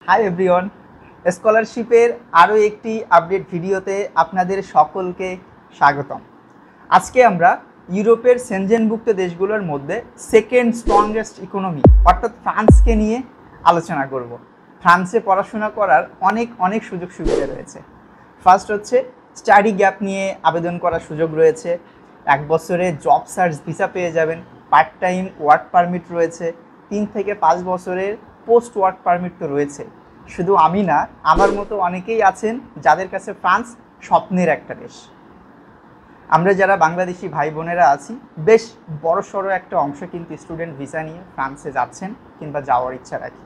Hi everyone, স্কলারশিপের আরও একটি আপডেট ভিডিওতে আপনাদের সকলকে স্বাগতম। আজকে আমরা ইউরোপের সেনজেনভুক্ত দেশগুলোর মধ্যে সেকেন্ড স্ট্রংগেস্ট ইকোনমি অর্থাৎ ফ্রান্সকে নিয়ে আলোচনা করব। ফ্রান্সে পড়াশোনা করার অনেক সুযোগ সুবিধা রয়েছে। ফার্স্ট হচ্ছে স্টাডি গ্যাপ নিয়ে আবেদন করার সুযোগ রয়েছে, 1 বছরে জব সার্চ ভিসা পেয়ে যাবেন, পার্ট টাইম ওয়ার্ক পারমিট রয়েছে, 3 থেকে 5 বছরের পোস্ট ওয়ার্ক পারমিট তো রয়েছে। শুধু আমি না, আমার মতো অনেকেই আছেন যাদের কাছে ফ্রান্স স্বপ্নের একটা দেশ। আমরা যারা বাংলাদেশি ভাই বোনেরা আছি, বেশ বড়সড় একটা অংশ কিন্তু স্টুডেন্ট ভিসা নিয়ে ফ্রান্সে যাচ্ছেন কিংবা যাওয়ার ইচ্ছা রাখি।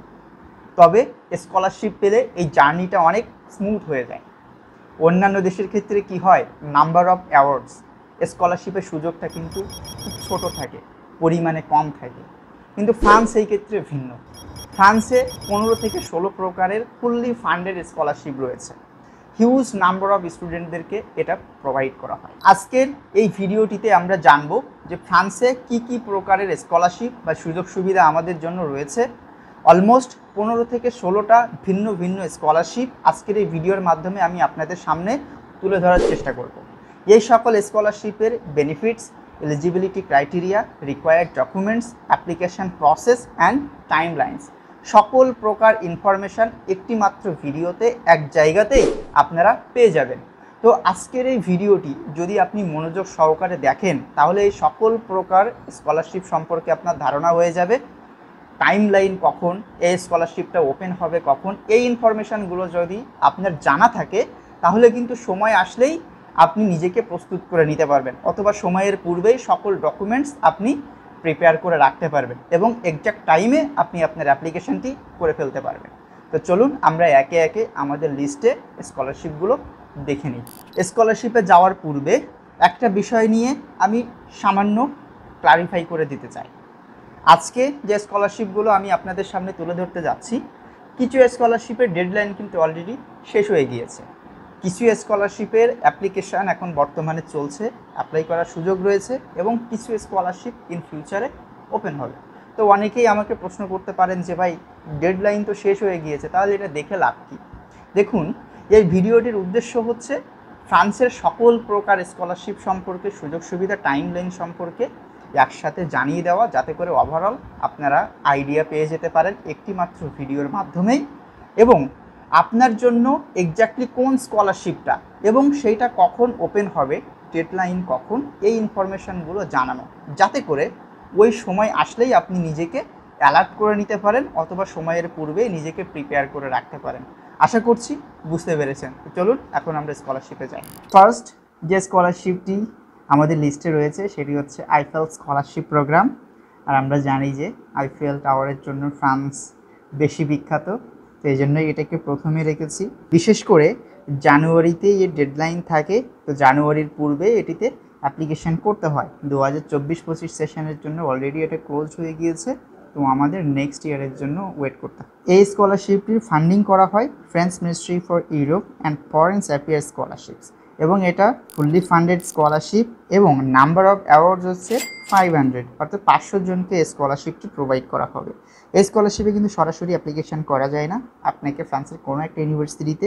তবে স্কলারশিপ পেলে এই জার্নিটা অনেক স্মুথ হয়ে যায়। অন্যান্য দেশের ক্ষেত্রে কি হয়, নাম্বার অফ অ্যাওয়ার্ডস, স্কলারশিপের সুযোগটা কিন্তু খুব ছোটো থাকে, পরিমাণে কম থাকে। কিন্তু ফ্রান্স এই ক্ষেত্রে ভিন্ন। ফ্রান্সে 15 থেকে 16 প্রকারের ফুললি ফান্ডেড স্কলারশিপ রয়েছে। হিউজ নাম্বার অফ স্টুডেন্টদেরকে এটা প্রোভাইড করা হয়। আজকের এই ভিডিওটিতে আমরা জানব যে ফ্রান্সে কি প্রকারের স্কলারশিপ বা সুযোগ সুবিধা আমাদের জন্য রয়েছে। অলমোস্ট 15 থেকে 16টা ভিন্ন স্কলারশিপ আজকের এই ভিডিওর মাধ্যমে আমি আপনাদের সামনে তুলে ধরার চেষ্টা করব। এই সকল স্কলারশিপের benefits, eligibility criteria, required documents, application process and timelines, সকল প্রকার ইনফরমেশান একটি মাত্র ভিডিওতে এক জায়গাতেই আপনারা পেয়ে যাবেন। তো আজকের এই ভিডিওটি যদি আপনি মনোযোগ সহকারে দেখেন, তাহলে এই সকল প্রকার স্কলারশিপ সম্পর্কে আপনার ধারণা হয়ে যাবে। টাইমলাইন কখন, এই স্কলারশিপটা ওপেন হবে কখন, এই ইনফরমেশানগুলো যদি আপনার জানা থাকে, তাহলে কিন্তু সময় আসলেই আপনি নিজেকে প্রস্তুত করে নিতে পারবেন, অথবা সময়ের পূর্বেই সকল ডকুমেন্টস আপনি প্রিপেয়ার করে রাখতে পারবেন এবং এক্স্যাক্ট টাইমে আপনি আপনার অ্যাপ্লিকেশনটি করে ফেলতে পারবেন। তো চলুন আমরা একে একে আমাদের লিস্টে স্কলারশিপগুলো দেখে নিই। স্কলারশিপে যাওয়ার পূর্বে একটা বিষয় নিয়ে আমি সামান্য ক্লারিফাই করে দিতে চাই। আজকে যে স্কলারশিপগুলো আমি আপনাদের সামনে তুলে ধরতে যাচ্ছি, কিছু স্কলারশিপের ডেডলাইন কিন্তু অলরেডি শেষ হয়ে গিয়েছে। কিছু স্কলারশিপের অ্যাপ্লিকেশান এখন বর্তমানে চলছে, অ্যাপ্লাই করার সুযোগ রয়েছে, এবং কিছু স্কলারশিপ ইন ফিউচারে ওপেন হবে। তো অনেকেই আমাকে প্রশ্ন করতে পারেন যে ভাই, ডেডলাইন তো শেষ হয়ে গিয়েছে, তাহলে এটা দেখে লাভ কী? দেখুন, এই ভিডিওটির উদ্দেশ্য হচ্ছে ফ্রান্সের সকল প্রকার স্কলারশিপ সম্পর্কে, সুযোগ সুবিধা, টাইমলাইন সম্পর্কে একসাথে জানিয়ে দেওয়া, যাতে করে ওভারঅল আপনারা আইডিয়া পেয়ে যেতে পারেন একটি মাত্র ভিডিওর মাধ্যমেই, এবং আপনার জন্য এক্স্যাক্টলি কোন স্কলারশিপটা এবং সেইটা কখন ওপেন হবে, ডেডলাইন কখন, এই ইনফরমেশানগুলো জানানো, যাতে করে ওই সময় আসলেই আপনি নিজেকে অ্যালার্ট করে নিতে পারেন, অথবা সময়ের পূর্বে নিজেকে প্রিপেয়ার করে রাখতে পারেন। আশা করছি বুঝতে পেরেছেন। তো চলুন এখন আমরা স্কলারশিপে যাই। ফার্স্ট যে স্কলারশিপটি আমাদের লিস্টে রয়েছে সেটি হচ্ছে আইফেল স্কলারশিপ প্রোগ্রাম। আর আমরা জানি যে আইফেল টাওয়ারের জন্য ফ্রান্স বেশি বিখ্যাত, তো এই জন্যই এটাকে প্রথমে রেখেছি। বিশেষ করে জানুয়ারিতে এর ডেডলাইন থাকে, তো জানুয়ারির পূর্বে এটিতে অ্যাপ্লিকেশান করতে হয়। 2024-25 সেশনের জন্য অলরেডি এটা ক্লোজ হয়ে গিয়েছে, তো আমাদের নেক্সট ইয়ারের জন্য ওয়েট করতে হয়। এই স্কলারশিপটির ফান্ডিং করা হয় French ministry for Europe and foreign affairs scholarships, এবং এটা ফুললি ফান্ডেড স্কলারশিপ, এবং নাম্বার অফ অ্যাওয়ার্ডস হচ্ছে 500, অর্থাৎ 500 জনকে এই স্কলারশিপটি প্রোভাইড করা হবে। এই স্কলারশিপে কিন্তু সরাসরি অ্যাপ্লিকেশান করা যায় না, আপনাকে ফ্রান্সের কোনো একটা ইউনিভার্সিটিতে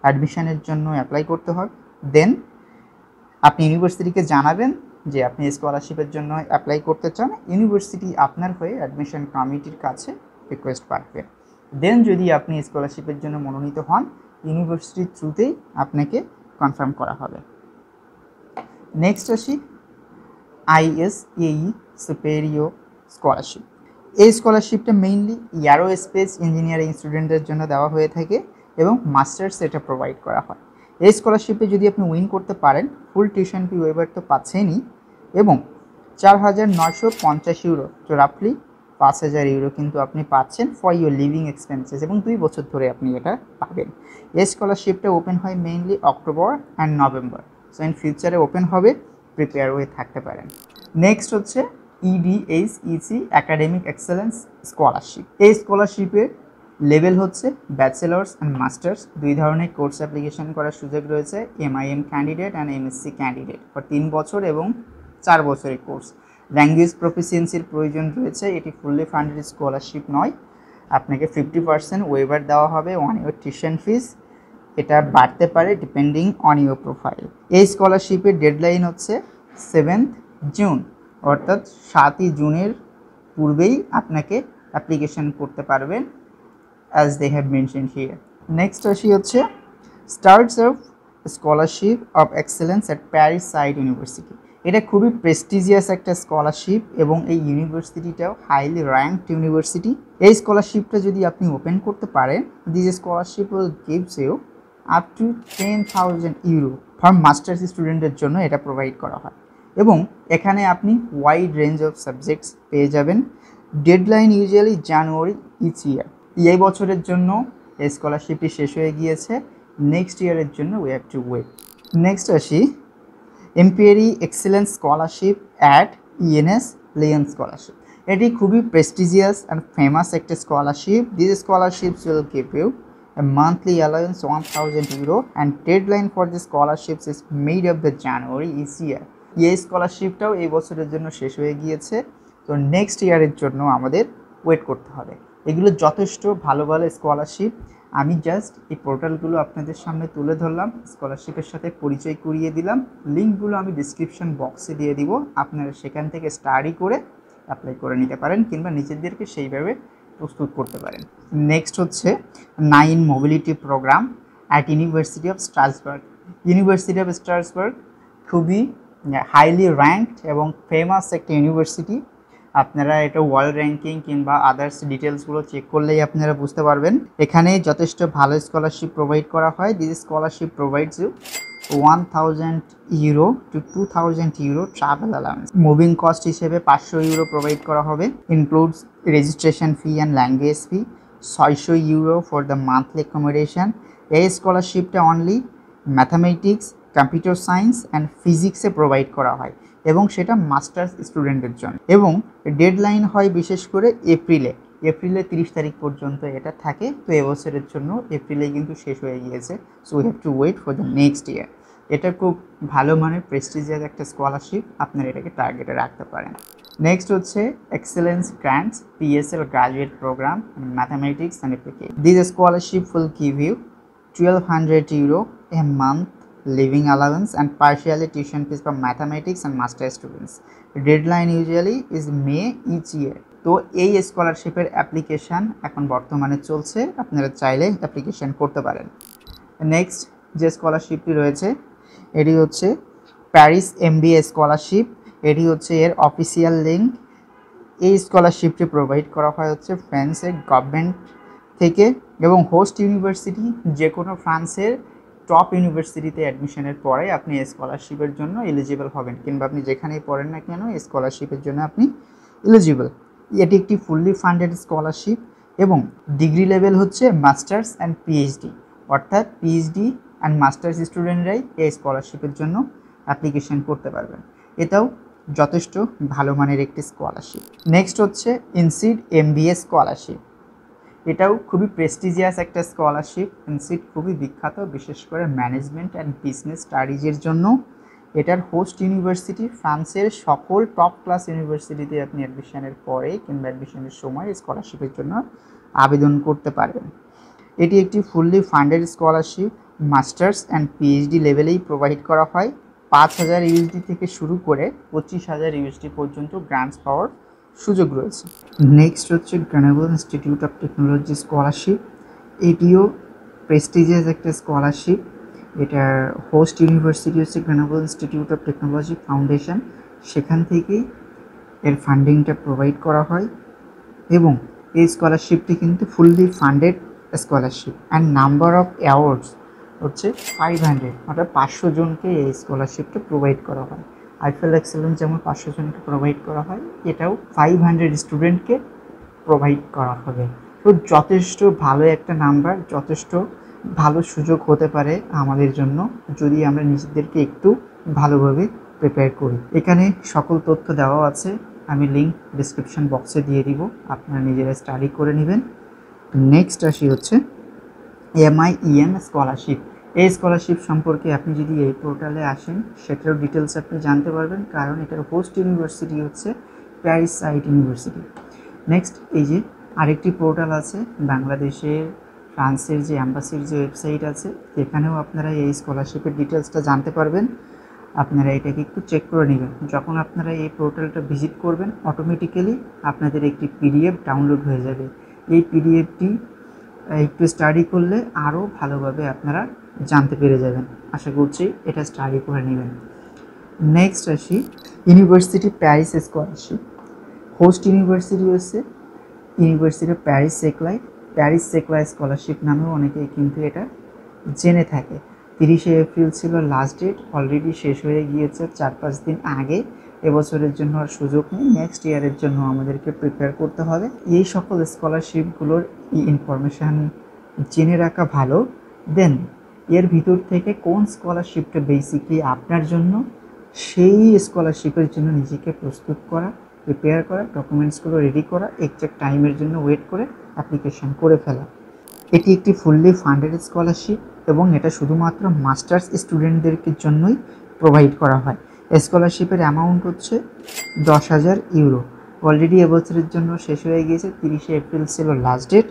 অ্যাডমিশনের জন্য অ্যাপ্লাই করতে হয়। দেন আপনি ইউনিভার্সিটিকে জানাবেন যে আপনি স্কলারশিপের জন্য অ্যাপ্লাই করতে চান, ইউনিভার্সিটি আপনার হয়ে অ্যাডমিশন কমিটির কাছে রিকোয়েস্ট পাঠাবে। দেন যদি আপনি স্কলারশিপের জন্য মনোনীত হন, ইউনিভার্সিটির থ্রুতেই আপনাকে কনফার্ম করা হবে। নেক্সট আসি ISAE সুপেরিয়র স্কলারশিপ। এই স্কলারশিপটা মেইনলি এরোস্পেস ইঞ্জিনিয়ারিং স্টুডেন্টদের জন্য দেওয়া হয়ে থাকে, এবং মাস্টার্স এটা প্রোভাইড করা হয়। এই স্কলারশিপে যদি আপনি উইন করতে পারেন, ফুল টিউশন ফি ওয়েভার তো পাচ্ছেনই, এবং 4,950 ইউরো, তো রাফলি 5,000 ইউরো কিন্তু আপনি পাচ্ছেন ফর ইউর লিভিং এক্সপেন্সেস, এবং 2 বছর ধরে আপনি এটা পাবেন। এই স্কলারশিপটা ওপেন হয় mainly October and November, so in ফিউচারে ওপেন হবে, প্রিপেয়ার হয়ে থাকতে পারেন। নেক্সট হচ্ছে EDHEC অ্যাকাডেমিক এক্সেলেন্স স্কলারশিপ। এই স্কলারশিপের লেভেল হচ্ছে ব্যাচেলার্স অ্যান্ড মাস্টার্স, 2 ধরনের কোর্স অ্যাপ্লিকেশন করার সুযোগ রয়েছে, MIM candidate and MSc candidate, for 3 বছর এবং 4 বছরের কোর্স। ল্যাঙ্গুয়েজ প্রফিসিয়েন্সির প্রয়োজন রয়েছে, এটি ফুললি ফান্ডেড স্কলারশিপ নয়। আপনাকে 50% ওয়েভার দেওয়া হবে অন ইউর টিউশন ফিস। এটা বাড়তে পারে ডিপেন্ডিং অন ইউর প্রোফাইল। এই স্কলারশিপের ডেডলাইন হচ্ছে 7th জুন, অর্থাৎ 7ই জুনের পূর্বেই আপনাকে অ্যাপ্লিকেশন করতে পারবেন, as they have mention here. Next আসি হচ্ছে starts of scholarship of excellence at Paris side university. এটা খুবই প্রেস্টিজিয়াস একটা স্কলারশিপ এবং এই ইউনিভার্সিটিটাও হাইলি র্যাঙ্কড ইউনিভার্সিটি। এই স্কলারশিপটা যদি আপনি ওপেন করতে পারেন, this scholarship will gives you up to 10,000 euro for masters স্টুডেন্টের জন্য এটা প্রোভাইড করা হয় এবং এখানে আপনি ওয়াইড রেঞ্জ অফ সাবজেক্টস পেয়ে যাবেন। ডেডলাইন ইউজুয়ালি জানুয়ারি ইচ ইয়ার। এই বছরের জন্য এই স্কলারশিপটি শেষ হয়ে গিয়েছে, নেক্সট ইয়ারের জন্য we have to wait. Next আসি Ampere excellence scholarship at ENS Lyon scholarship. এটি খুবই প্রেস্টিজিয়াস অ্যান্ড ফেমাস একটা scholarship. This scholarships will give you a monthly allowance 1,000 euro and deadline for the scholarships is made of the January each year. এই স্কলারশিপটাও এই বছরের জন্য শেষ হয়ে গিয়েছে, তো নেক্সট ইয়ারের জন্য আমাদের ওয়েট করতে হবে। এগুলো যথেষ্ট ভালো ভালো স্কলারশিপ। আমি জাস্ট এই পোর্টালগুলো আপনাদের সামনে তুলে ধরলাম, স্কলারশিপের সাথে পরিচয় করিয়ে দিলাম। লিঙ্কগুলো আমি ডিসক্রিপশন বক্সে দিয়ে দিব, আপনারা সেখান থেকে স্টাডি করে অ্যাপ্লাই করে নিতে পারেন কিংবা নিজেদেরকে সেইভাবে প্রস্তুত করতে পারেন। নেক্সট হচ্ছে 9 mobility program at university of Strasbourg. University of Strasbourg খুবই হাইলি র্যাঙ্কড এবং ফেমাস একটা ইউনিভার্সিটি। আপনারা এটা ওয়ার্ল্ড র্যাঙ্কিং কিংবা আদার্স ডিটেলসগুলো চেক করলেই আপনারা বুঝতে পারবেন। এখানে যথেষ্ট ভালো স্কলারশিপ প্রোভাইড করা হয়। This scholarship provides you 1,000 euro to 2,000 euro travel allowance. Moving cost হিসেবে 500 ইউরো প্রোভাইড করা হবে, includes registration fee and language fee. 600 euro for the monthly accommodation. এই স্কলারশিপটা only mathematics, computer science and ফিজিক্সে provide করা হয় এবং সেটা মাস্টার্স স্টুডেন্টের জন্য, এবং ডেডলাইন হয় বিশেষ করে এপ্রিলে 30 তারিখ পর্যন্ত এটা থাকে। তো এবছরের জন্য এপ্রিলে কিন্তু শেষ হয়ে গিয়েছে, so we have to wait for the next year. এটা খুব ভালো মানের প্রেস্টিজিয়াস একটা স্কলারশিপ, আপনারা এটাকে টার্গেটে রাখতে পারেন। নেক্সট হচ্ছে excellence grants PSL graduate program mathematics and application. This scholarship will give you 1,200 euro a month living allowance and partially tuition fees for mathematics and master students. Deadline usually is May each year. তো এই স্কলারশিপের application এখন বর্তমানে চলছে, আপনারা চাইলে application করতে পারেন। নেক্সট যে স্কলারশিপটি রয়েছে এটি হচ্ছে প্যারিস এমবিএ স্কলারশিপ। এটি হচ্ছে এর অফিসিয়াল লিঙ্ক। এই স্কলারশিপটি প্রোভাইড করা হয় হচ্ছে ফ্রান্সের গভর্নমেন্ট থেকে এবং হোস্ট ইউনিভার্সিটি যে কোনো ফ্রান্সের টপ ইউনিভার্সিটিতে অ্যাডমিশনের পরে আপনি এই স্কলারশিপের জন্য এলিজিবল হবেন, কিংবা আপনি যেখানেই পড়েন না কেন এই স্কলারশিপের জন্য আপনি এলিজিবল। এটি একটি ফুললি ফান্ডেড স্কলারশিপ এবং ডিগ্রি লেভেল হচ্ছে মাস্টার্স অ্যান্ড পিএইচডি, অর্থাৎ পিএইচডি অ্যান্ড মাস্টার্স স্টুডেন্টরাই এই স্কলারশিপের জন্য অ্যাপ্লিকেশন করতে পারবেন। এটাও যথেষ্ট ভালো মানের একটি স্কলারশিপ। নেক্সট হচ্ছে ইনসিড এমবিএ স্কলারশিপ। এটাও খুবই প্রেস্টিজিয়াস একটা স্কলারশিপ। ইনসিড খুবই বিখ্যাত, বিশেষ করে ম্যানেজমেন্ট অ্যান্ড বিজনেস স্টাডিজের জন্য। এটার হোস্ট ইউনিভার্সিটি ফ্রান্সের সকল টপ ক্লাস ইউনিভার্সিটিতে আপনি অ্যাডমিশনের পরে কিংবা অ্যাডমিশনের সময় স্কলারশিপের জন্য আবেদন করতে পারবেন। এটি একটি fully funded scholarship, masters and PhD লেভেলেই প্রোভাইড করা হয়। 5,000 ইউএসডি থেকে শুরু করে 25,000 ইউএসডি পর্যন্ত গ্রান্টস পাওয়ার সুযোগ রয়েছে। নেক্সট হচ্ছে গ্রেনেবল ইনস্টিটিউট অফ টেকনোলজি স্কলারশিপ। এটিও প্রেস্টিজিয়াস একটা স্কলারশিপ। এটার হোস্ট ইউনিভার্সিটি হচ্ছে গ্রেনেবল ইনস্টিটিউট অফ টেকনোলজি ফাউন্ডেশন, সেখান থেকেই এর ফান্ডিংটা প্রোভাইড করা হয় এবং এই স্কলারশিপটি কিন্তু fully funded scholarship and number of awards হচ্ছে 500, অর্থাৎ 500 জনকে এই স্কলারশিপটা প্রোভাইড করা হয়। আইফেল এক্সেলেন্স যেমন 500 জনকে প্রোভাইড করা হয়, এটাও 500 স্টুডেন্টকে প্রোভাইড করা হবে। তো যথেষ্ট ভালো একটা নাম্বার, যথেষ্ট ভালো সুযোগ হতে পারে আমাদের জন্য যদি আমরা নিজেদেরকে একটু ভালোভাবে প্রিপেয়ার করি। এখানে সকল তথ্য দেওয়া আছে, আমি লিঙ্ক ডিসক্রিপশন বক্সে দিয়ে দিব, আপনারা নিজেরা স্টাডি করে নেবেন। নেক্সট আসি হচ্ছে MIEM স্কলারশিপ। এই স্কলারশিপ সম্পর্কে আপনি যদি এই পোর্টালে আসেন সেটারও ডিটেলস আপনি জানতে পারবেন, কারণ এটার হোস্ট ইউনিভার্সিটি হচ্ছে প্যারিস সাইড ইউনিভার্সিটি। নেক্সট এই যে আরেকটি পোর্টাল আছে বাংলাদেশের ফ্রান্সের যে অ্যাম্বাসির যে ওয়েবসাইট আছে, এখানেও আপনারা এই স্কলারশিপের ডিটেলসটা জানতে পারবেন। আপনারা এটাকে একটু চেক করে নেবেন। যখন আপনারা এই পোর্টালটা ভিজিট করবেন, অটোমেটিক্যালি আপনাদের একটি পিডিএফ ডাউনলোড হয়ে যাবে। এই পিডিএফটি একটু স্টাডি করলে আরও ভালোভাবে আপনারা জানতে পেরে যাবেন। আশা করছি এটা স্টাডি করে নেবেন। নেক্সট আসি university Paris scholarship. Host university হচ্ছে university of Paris Saclay. Paris Saclay scholarship নামেও অনেকেই কিন্তু এটা জেনে থাকে। 30শে এপ্রিল ছিল লাস্ট ডেট, অলরেডি শেষ হয়ে গিয়েছে 4-5 দিন আগে। এবছরের জন্য আর সুযোগ নেই, নেক্সট ইয়ারের জন্য আমাদেরকে প্রিপেয়ার করতে হবে। এই সকল স্কলারশিপগুলোর ইনফরমেশান জেনে রাখা ভালো। দেন এর ভিতর থেকে কোন স্কলারশিপটা বেসিকলি আপনার জন্য, সেই স্কলারশিপের জন্য নিজেকে প্রস্তুত করা, প্রিপেয়ার করা, ডকুমেন্টসগুলো রেডি করা, এক্সাক্ট টাইমের জন্য ওয়েট করে অ্যাপ্লিকেশন করে ফেলা। এটি একটি ফুললি ফান্ডেড স্কলারশিপ এবং এটা শুধুমাত্র মাস্টার্স স্টুডেন্টদেরকে জন্যই প্রোভাইড করা হয়। স্কলারশিপের অ্যামাউন্ট হচ্ছে 10,000 ইউরো। অলরেডি এবছরের জন্য শেষ হয়ে গিয়েছে, 30শে এপ্রিল ছিল লাস্ট ডেট।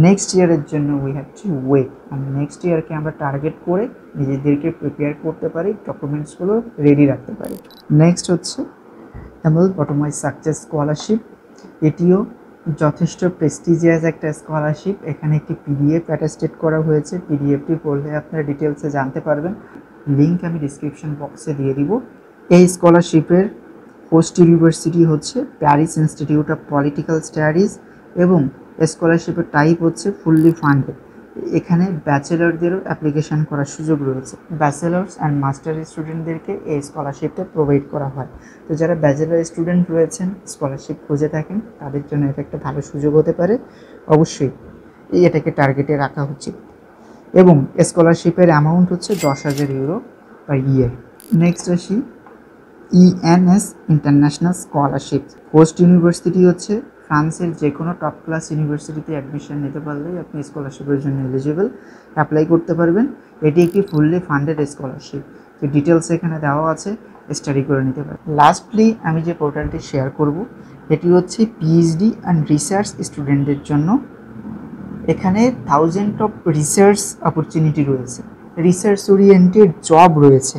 নেক্সট ইয়ারের জন্য উই হ্যাভ টু ওয়েট। আর নেক্সট ইয়ারকে আমরা টার্গেট করে নিজেদেরকে প্রিপেয়ার করতে পারি, ডকুমেন্টসগুলো রেডি রাখতে পারি। নেক্সট হচ্ছে এমএল বটমওয়াইজ সাকসেস স্কলারশিপ। এটিও যথেষ্ট প্রেস্টিজিয়াস একটা স্কলারশিপ। এখানে একটি পিডিএফ অ্যাটাস্টেড করা হয়েছে, পিডিএফটি পড়লে আপনারা ডিটেলসে জানতে পারবেন। লিঙ্ক আমি ডিসক্রিপশন বক্সে দিয়ে দিব। এই স্কলারশিপের হোস্ট ইউনিভার্সিটি হচ্ছে Paris institute of political studies এবং স্কলারশিপের টাইপ হচ্ছে ফুললি ফান্ডেড। এখানে ব্যাচেলরদেরও অ্যাপ্লিকেশান করার সুযোগ রয়েছে। ব্যাচেলার্স অ্যান্ড মাস্টার স্টুডেন্টদেরকে এই স্কলারশিপটা প্রোভাইড করা হয়। তো যারা ব্যাচেলার স্টুডেন্ট রয়েছেন, স্কলারশিপ খুঁজে থাকেন, তাদের জন্য এটা একটা ভালো সুযোগ হতে পারে। অবশ্যই এটাকে টার্গেটে রাখা উচিত। এবং স্কলারশিপের অ্যামাউন্ট হচ্ছে 10,000 ইউরো পার ইয়ার। নেক্সট আসি ENS international scholarship. Host university হচ্ছে ফ্রান্সের যে কোনো টপ ক্লাস ইউনিভার্সিটিতে অ্যাডমিশন নিতে পারলেই আপনি স্কলারশিপের জন্য এলিজিবল, অ্যাপ্লাই করতে পারবেন। এটি একটি ফুললি ফান্ডেড স্কলারশিপ। তো ডিটেলস এখানে দেওয়া আছে, স্টাডি করে নিতে পারেন। লাস্টলি আমি যে পোর্টালটি শেয়ার করব, এটি হচ্ছে পিএইচডি অ্যান্ড রিসার্চ স্টুডেন্টদের জন্য। এখানে 1000 অফ রিসার্চ অপরচুনিটি রয়েছে, রিসার্চ ওরিয়েন্টেড জব রয়েছে।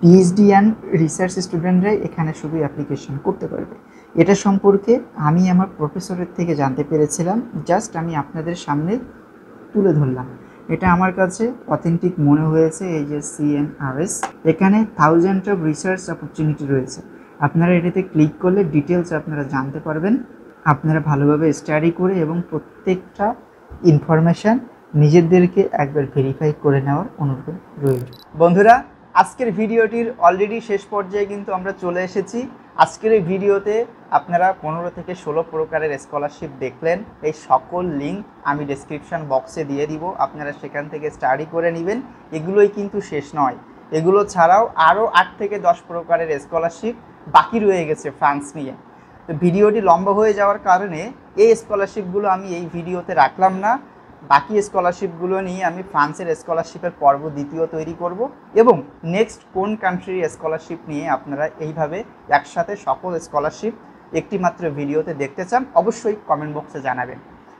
পিএইচডি অ্যান্ড রিসার্চ স্টুডেন্টরাই এখানে শুধু অ্যাপ্লিকেশন করতে পারবে। এটা সম্পর্কে আমি আমার প্রফেসরের থেকে জানতে পেরেছিলাম, জাস্ট আমি আপনাদের সামনে তুলে ধরলাম। এটা আমার কাছে অথেন্টিক মনে হয়েছে। এই যে সিএনআরএস, এখানে 1000 অফ রিসার্চ অপরচুনিটি রয়েছে। আপনারা এটাতে ক্লিক করলে ডিটেলস আপনারা জানতে পারবেন। আপনারা ভালোভাবে স্টাডি করে এবং প্রত্যেকটা ইনফরমেশান নিজেদেরকে একবার ভেরিফাই করে নেওয়ার অনুরোধ রইল। বন্ধুরা, আজকের ভিডিওটির অলরেডি শেষ পর্যায়ে কিন্তু আমরা চলে এসেছি। আজকের এই ভিডিওতে আপনারা 15 থেকে 16 প্রকারের স্কলারশিপ দেখলেন। এই সকল লিঙ্ক আমি ডেসক্রিপশন বক্সে দিয়ে দিব, আপনারা সেখান থেকে স্টাডি করে নেবেন। এগুলোই কিন্তু শেষ নয়, এগুলো ছাড়াও আরও 8 থেকে 10 প্রকারের স্কলারশিপ বাকি রয়ে গেছে ফ্রান্স নিয়ে। তো ভিডিওটি লম্বা হয়ে যাওয়ার কারণে এই স্কলারশিপগুলো আমি এই ভিডিওতে রাখলাম না। বাকি স্কলারশিপগুলো নিয়ে আমি ফ্রান্সের স্কলারশিপের পর্ব দ্বিতীয় তৈরি করব এবং নেক্সট কোন কান্ট্রির স্কলারশিপ নিয়ে আপনারা এইভাবে একসাথে সকল স্কলারশিপ একটি মাত্র ভিডিওতে দেখতে চান, অবশ্যই কমেন্ট বক্সে জানাবেন।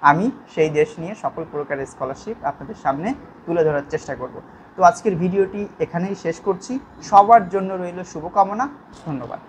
আমি সেই দেশ নিয়ে সকল প্রকারের স্কলারশিপ আপনাদের সামনে তুলে ধরার চেষ্টা করব। তো আজকের ভিডিওটি এখানেই শেষ করছি। সবার জন্য রইল শুভকামনা। ধন্যবাদ।